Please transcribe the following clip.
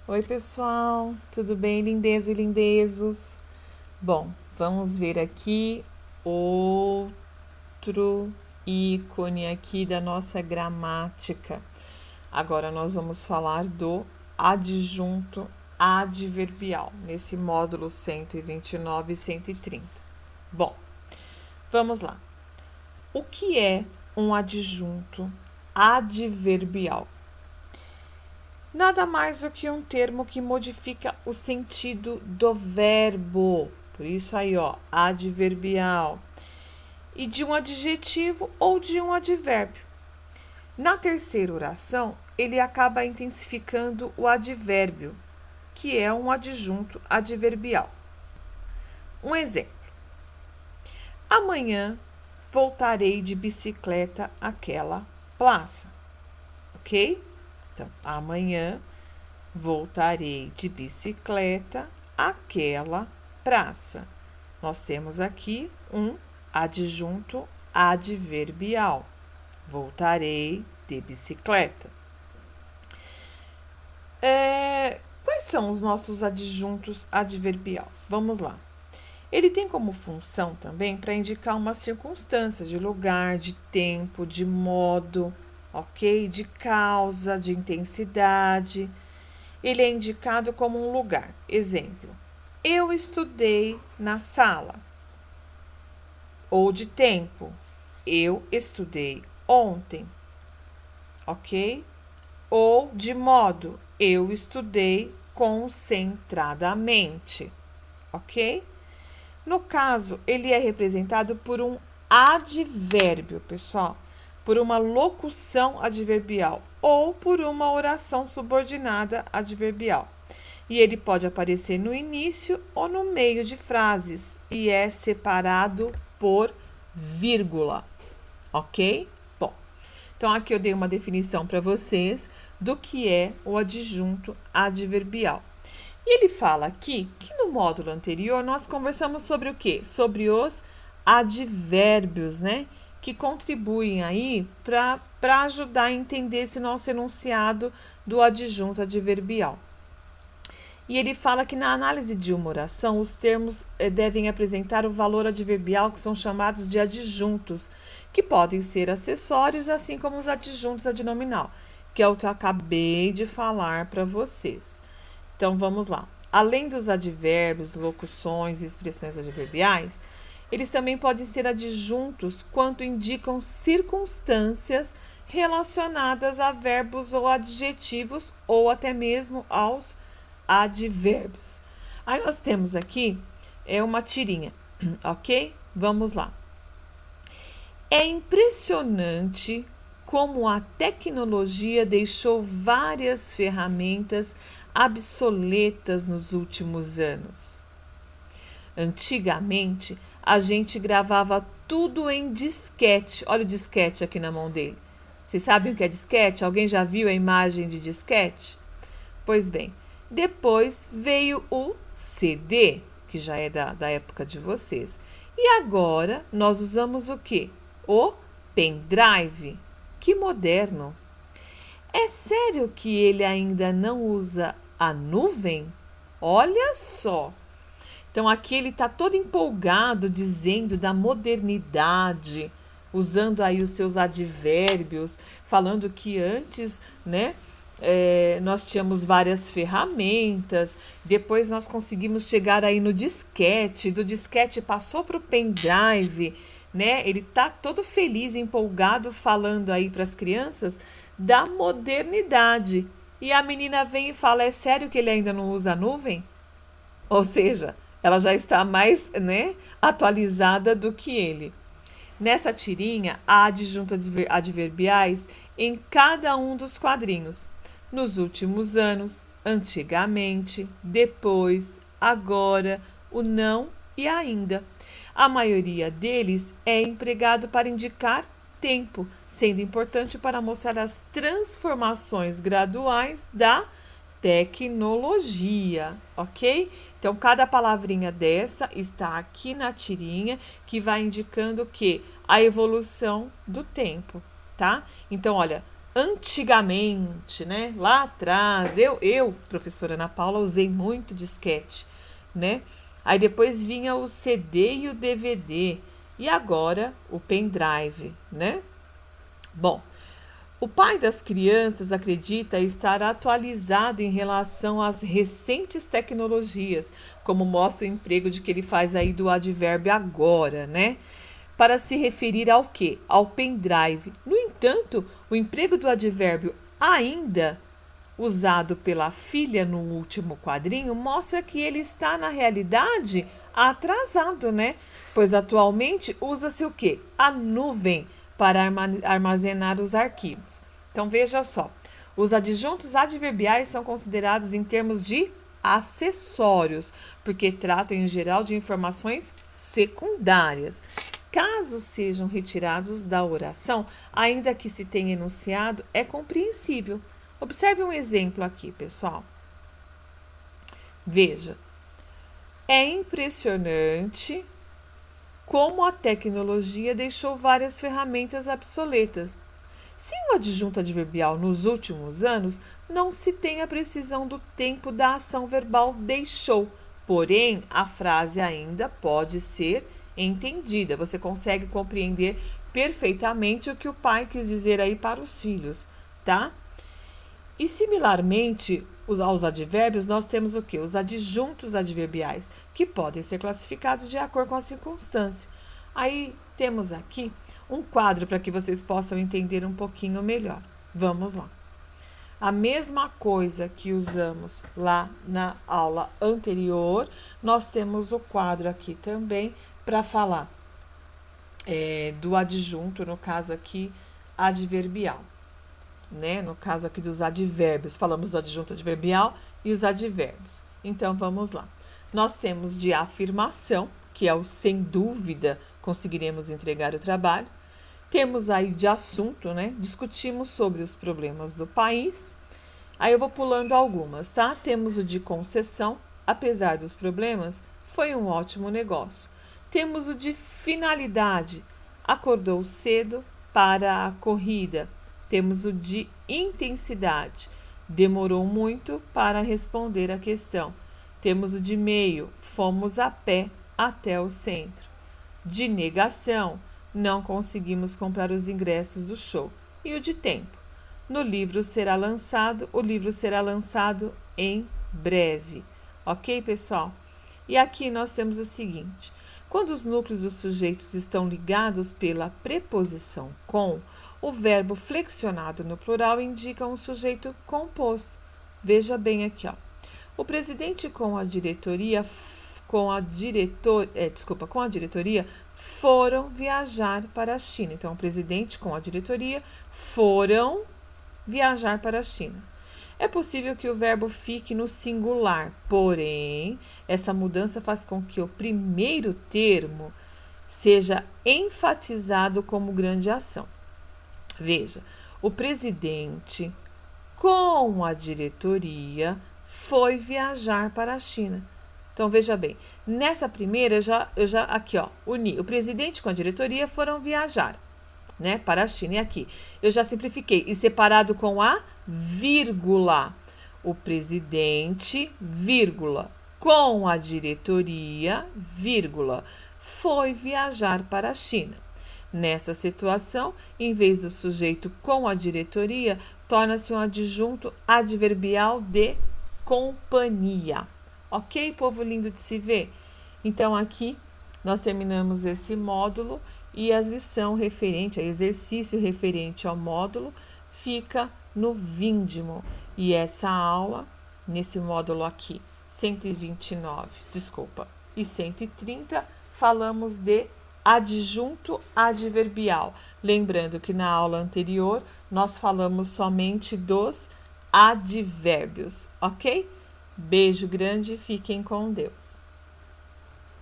Oi, pessoal, tudo bem, lindezas e lindezos? Bom, vamos ver aqui outro ícone aqui da nossa gramática. Agora nós vamos falar do adjunto adverbial, nesse módulo 129 e 130. Bom, vamos lá. O que é um adjunto adverbial? Nada mais do que um termo que modifica o sentido do verbo. Por isso aí, ó, adverbial. E de um adjetivo ou de um advérbio. Na terceira oração, ele acaba intensificando o advérbio, que é um adjunto adverbial. Um exemplo. Amanhã voltarei de bicicleta àquela praça. Ok? Então, amanhã voltarei de bicicleta àquela praça. Nós temos aqui um adjunto adverbial. Voltarei de bicicleta. Quais são os nossos adjuntos adverbial? Vamos lá. Ele tem como função também para indicar uma circunstância de lugar, de tempo, de modo, ok? De causa, de intensidade. Ele é indicado como um lugar. Exemplo, eu estudei na sala. Ou de tempo, eu estudei ontem, ok? Ou de modo, eu estudei concentradamente, ok? No caso, ele é representado por um advérbio, pessoal, por uma locução adverbial ou por uma oração subordinada adverbial. E ele pode aparecer no início ou no meio de frases e é separado por vírgula, ok? Bom, então aqui eu dei uma definição para vocês do que é o adjunto adverbial. E ele fala aqui que no módulo anterior nós conversamos sobre o quê? Sobre os advérbios, né? Que contribuem aí para ajudar a entender esse nosso enunciado do adjunto adverbial. E ele fala que na análise de uma oração, os termos devem apresentar o valor adverbial, que são chamados de adjuntos, que podem ser acessórios, assim como os adjuntos adnominal, que é o que eu acabei de falar para vocês. Então, vamos lá. Além dos advérbios, locuções e expressões adverbiais, eles também podem ser adjuntos quando indicam circunstâncias relacionadas a verbos ou adjetivos ou até mesmo aos advérbios. Aí nós temos aqui uma tirinha, ok? Vamos lá. É impressionante como a tecnologia deixou várias ferramentas obsoletas nos últimos anos. Antigamente, a gente gravava tudo em disquete. Olha o disquete aqui na mão dele. Vocês sabem o que é disquete? Alguém já viu a imagem de disquete? Pois bem, depois veio o CD, que já é da época de vocês. E agora nós usamos o quê? O pendrive. Que moderno! É sério que ele ainda não usa a nuvem? Olha só! Então aqui ele está todo empolgado dizendo da modernidade, usando aí os seus advérbios, falando que antes, né, nós tínhamos várias ferramentas, depois nós conseguimos chegar aí no disquete, do disquete passou para o pendrive, né? Ele tá todo feliz, empolgado, falando aí para as crianças da modernidade. E a menina vem e fala: é sério que ele ainda não usa a nuvem? Ou seja, ela já está mais, né, atualizada do que ele. Nessa tirinha, há adjuntos adverbiais em cada um dos quadrinhos. Nos últimos anos, antigamente, depois, agora, o não e ainda. A maioria deles é empregado para indicar tempo, sendo importante para mostrar as transformações graduais da tecnologia, ok? Então, cada palavrinha dessa está aqui na tirinha, que vai indicando que a evolução do tempo, tá? Então, olha, antigamente, né? Lá atrás, eu, professora Ana Paula, usei muito disquete, né? Aí depois vinha o CD e o DVD e agora o pendrive, né? Bom, o pai das crianças acredita estar atualizado em relação às recentes tecnologias, como mostra o emprego de que ele faz aí do advérbio agora, né? Para se referir ao quê? Ao pendrive. No entanto, o emprego do advérbio ainda, usado pela filha no último quadrinho, mostra que ele está, na realidade, atrasado, né? Pois atualmente usa-se o quê? A nuvem para armazenar os arquivos. Então veja só, os adjuntos adverbiais são considerados em termos de acessórios, porque tratam em geral de informações secundárias. Caso sejam retirados da oração, ainda que se tenha enunciado, é compreensível. Observe um exemplo aqui, pessoal. Veja, é impressionante como a tecnologia deixou várias ferramentas obsoletas. Se o adjunto adverbial nos últimos anos, não se tem a precisão do tempo da ação verbal deixou, porém a frase ainda pode ser entendida. Você consegue compreender perfeitamente o que o pai quis dizer aí para os filhos, tá? E similarmente aos advérbios, nós temos o quê? Os adjuntos adverbiais, que podem ser classificados de acordo com a circunstância. Aí temos aqui um quadro para que vocês possam entender um pouquinho melhor. Vamos lá. A mesma coisa que usamos lá na aula anterior, nós temos o quadro aqui também para falar do adjunto, no caso aqui, adverbial. Né? No caso aqui dos advérbios, falamos do adjunto adverbial e os advérbios. Então, vamos lá. Nós temos de afirmação, que é o sem dúvida conseguiremos entregar o trabalho. Temos aí de assunto, né? Discutimos sobre os problemas do país. Aí eu vou pulando algumas, tá? Temos o de concessão, apesar dos problemas, foi um ótimo negócio. Temos o de finalidade, acordou cedo para a corrida. Temos o de intensidade, demorou muito para responder a questão. Temos o de meio, fomos a pé até o centro. De negação, não conseguimos comprar os ingressos do show. E o de tempo, o livro será lançado em breve. Ok, pessoal? E aqui nós temos o seguinte: quando os núcleos dos sujeitos estão ligados pela preposição com, o verbo flexionado no plural indica um sujeito composto. Veja bem aqui, ó. O presidente com a diretoria foram viajar para a China. Então, o presidente com a diretoria foram viajar para a China. É possível que o verbo fique no singular, porém, essa mudança faz com que o primeiro termo seja enfatizado como grande ação. Veja, o presidente com a diretoria foi viajar para a China. Então, veja bem, nessa primeira, eu já aqui, ó, uni. O presidente com a diretoria foram viajar, né, para a China. E aqui, eu já simplifiquei e separado com a vírgula. O presidente, vírgula, com a diretoria, vírgula, foi viajar para a China. Nessa situação, em vez do sujeito com a diretoria, torna-se um adjunto adverbial de companhia. Ok, povo lindo de se ver? Então, aqui nós terminamos esse módulo e a lição referente, a exercício referente ao módulo, fica no vindimo. E essa aula, nesse módulo aqui, 129, e 130, falamos de adjunto adverbial. Lembrando que na aula anterior nós falamos somente dos advérbios, ok? Beijo grande, fiquem com Deus.